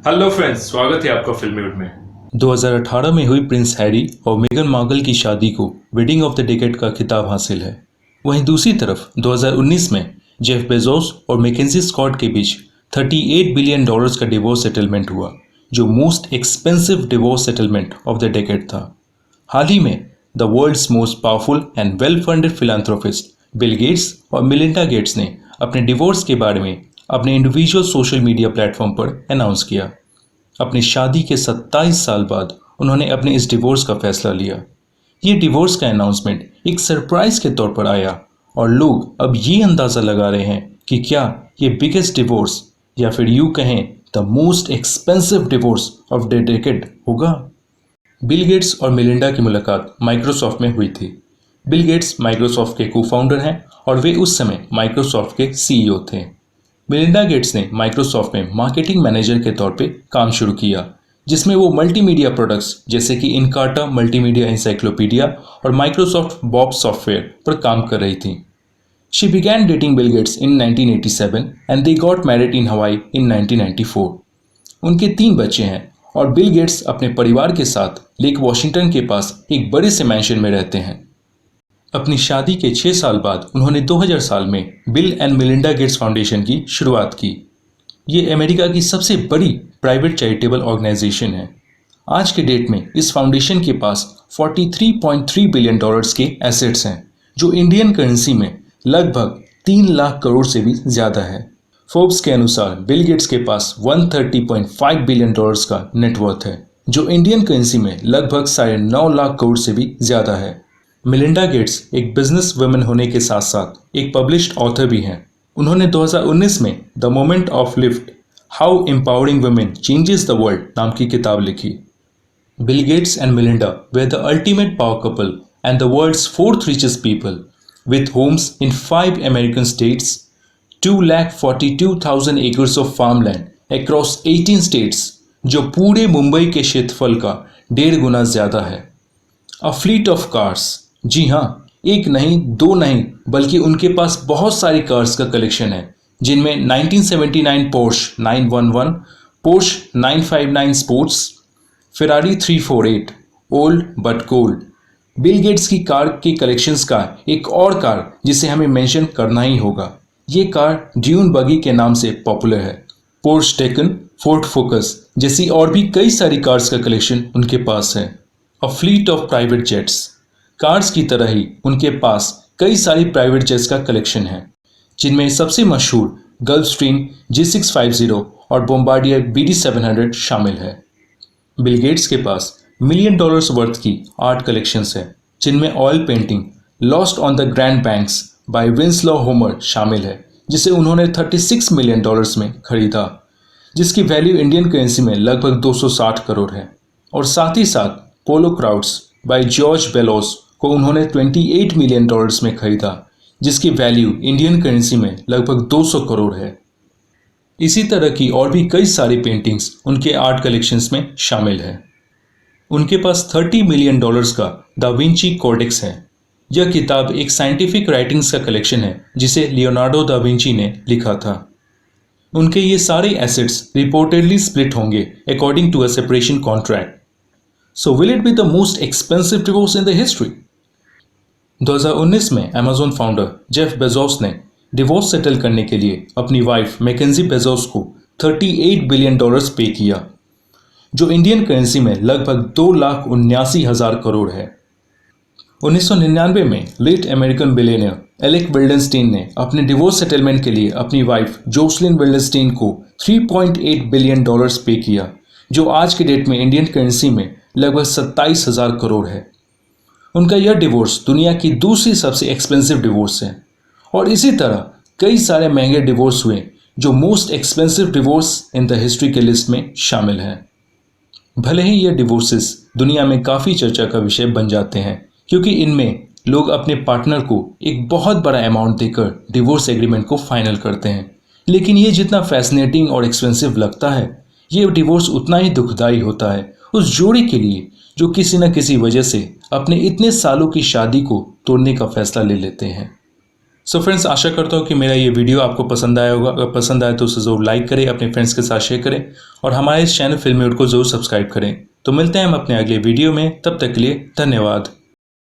Hello friends, स्वागत है आपका फिल्मीवुड में। 2018 में हुई प्रिंस हैरी और मेगन मार्कल की शादी को वेडिंग ऑफ द डेकेड का खिताब हासिल है। वहीं दूसरी तरफ 2019 में जेफ बेजोस और मैकेंजी स्कॉट के बीच $38 बिलियन का डिवोर्स सेटलमेंट हुआ, जो most expensive divorce settlement of the decade था। हाल ही में the world's most powerful and well funded philanthropist Bill Gates और मिलिंडा गेट्स ने अपने डिवोर्स के बारे में अपने इंडिविजुअल सोशल मीडिया प्लेटफॉर्म पर अनाउंस किया। अपनी शादी के 27 साल बाद उन्होंने अपने इस डिवोर्स का फैसला लिया। ये डिवोर्स का अनाउंसमेंट एक सरप्राइज के तौर पर आया और लोग अब ये अंदाज़ा लगा रहे हैं कि क्या ये बिगेस्ट डिवोर्स या फिर यूँ कहें the most expensive divorce of the decade होगा। बिल गेट्स और मिलिंडा की मुलाकात माइक्रोसॉफ्ट में हुई थी। बिल गेट्स माइक्रोसॉफ्ट के को फाउंडर हैं और वे उस समय माइक्रोसॉफ्ट के सीईओ थे। मिलिंडा गेट्स ने माइक्रोसॉफ्ट में मार्केटिंग मैनेजर के तौर पे काम शुरू किया, जिसमें वो मल्टीमीडिया प्रोडक्ट्स जैसे कि इनकार्टा मल्टीमीडिया एनसाइक्लोपीडिया और माइक्रोसॉफ्ट बॉब सॉफ्टवेयर पर काम कर रही थी। She began dating Bill Gates in 1987 and they got married in हवाई इन 1994। उनके 3 बच्चे हैं और बिल गेट्स अपने परिवार के साथ लेक वॉशिंगटन के पास एक बड़े से मैंशन में रहते हैं। अपनी शादी के 6 साल बाद उन्होंने 2000 साल में bill and Melinda Gates foundation की शुरुआत की। ये अमेरिका की सबसे बड़ी प्राइवेट चैरिटेबल ऑर्गेनाइजेशन है। आज के डेट में इस फाउंडेशन के पास $43.3 बिलियन के एसेट्स हैं, जो इंडियन करेंसी में लगभग 3 लाख करोड़ से भी ज़्यादा है। फोर्ब्स के अनुसार बिल गेट्स के पास $130.5 बिलियन का नेटवर्थ है, जो इंडियन करेंसी में लगभग 9.5 लाख करोड़ से भी ज़्यादा है। मिलिंडा गेट्स एक बिजनेस वुमेन होने के साथ साथ एक पब्लिश्ड ऑथर भी हैं। उन्होंने 2019 में the moment of lift how empowering women changes the world नाम की किताब लिखी। Bill Gates and Melinda were the ultimate power couple and the world's 4th richest people with homes in 5 American states, 242,000 acres of farmland across 18 states, जो पूरे मुंबई के क्षेत्रफल का 1.5 गुना ज़्यादा है। अ फ्लीट ऑफ कार्स, जी हाँ, एक नहीं, 2 नहीं, बल्कि उनके पास बहुत सारी कार्स का कलेक्शन है, जिनमें 1979 Porsche 911, Porsche 959 sports, Ferrari 348, old but gold. Bill Gates की कार के कलेक्शंस का एक और कार जिसे हमें मेंशन करना ही होगा, ये कार ड्यून बगी के नाम से पॉपुलर है। पोर्श टेकन, फोर्ड फोकस जैसी और भी कई सारी कार्स का कलेक्शन उनके पास है। A fleet of private jets, cars की तरह ही उनके पास कई सारी प्राइवेट जेट्स का कलेक्शन है, जिनमें सबसे मशहूर गल्फस्ट्रीम G650 और बोम्बार्डियर BD700 शामिल है। बिल गेट्स के पास $1 मिलियन वर्थ की आर्ट कलेक्शंस है, जिनमें oil painting lost on the Grand Banks by Winslow Homer शामिल है, जिसे उन्होंने $36 मिलियन में खरीदा, जिसकी वैल्यू इंडियन करेंसी में लगभग 260 करोड़ है। और साथ ही साथ पोलो क्राउड्स बाय जॉर्ज बेलोस को उन्होंने $28 मिलियन में खरीदा, जिसकी वैल्यू इंडियन करेंसी में लगभग 200 करोड़ है। इसी तरह की और भी कई सारी पेंटिंग्स उनके आर्ट कलेक्शंस में शामिल है। उनके पास $30 मिलियन का दा विंची कोडेक्स है। यह किताब एक साइंटिफिक राइटिंग्स का कलेक्शन है, जिसे लियोनार्डो दा विंची ने लिखा था। उनके ये सारे एसेट्स रिपोर्टेडली स्प्लिट होंगे according to a separation contract. So will it be the most expensive divorce in the history? 2019 में अमेज़न फाउंडर जेफ बेजोस ने डिवोर्स सेटल करने के लिए अपनी वाइफ मैकेंजी बेजोस को $38 बिलियन पे किया, जो इंडियन करेंसी में लगभग 2,79,000 करोड़ है। 1999 में लेट अमेरिकन बिलियनियर एलेक विल्डेनस्टीन ने अपने डिवोर्स सेटलमेंट के लिए अपनी वाइफ जोसलिन विल्डेनस्टीन को $3.8 बिलियन पे किया, जो आज के डेट में इंडियन करेंसी में लगभग 27,000 करोड़ है। उनका यह डिवोर्स दुनिया की दूसरी सबसे एक्सपेंसिव डिवोर्स है, और इसी तरह कई सारे महंगे डिवोर्स हुए जो most expensive divorce in the history के लिस्ट में शामिल हैं। भले ही ये डिवोर्सेस दुनिया में काफ़ी चर्चा का विषय बन जाते हैं, क्योंकि इनमें लोग अपने पार्टनर को एक बहुत बड़ा अमाउंट देकर डिवोर्स एग्रीमेंट को फाइनल करते हैं, लेकिन ये जितना फैसिनेटिंग और एक्सपेंसिव लगता है, ये डिवोर्स उतना ही दुखदाई होता है उस जोड़ी के लिए जो किसी न किसी वजह से अपने इतने सालों की शादी को तोड़ने का फैसला ले लेते हैं। सो फ्रेंड्स, आशा करता हूँ कि मेरा ये वीडियो आपको पसंद आया होगा। अगर पसंद आए तो उसे ज़रूर लाइक करें, अपने फ्रेंड्स के साथ शेयर करें और हमारे इस चैनल फिल्मीवुड को ज़रूर सब्सक्राइब करें। तो मिलते हैं हम अपने अगले वीडियो में, तब तक के लिए धन्यवाद।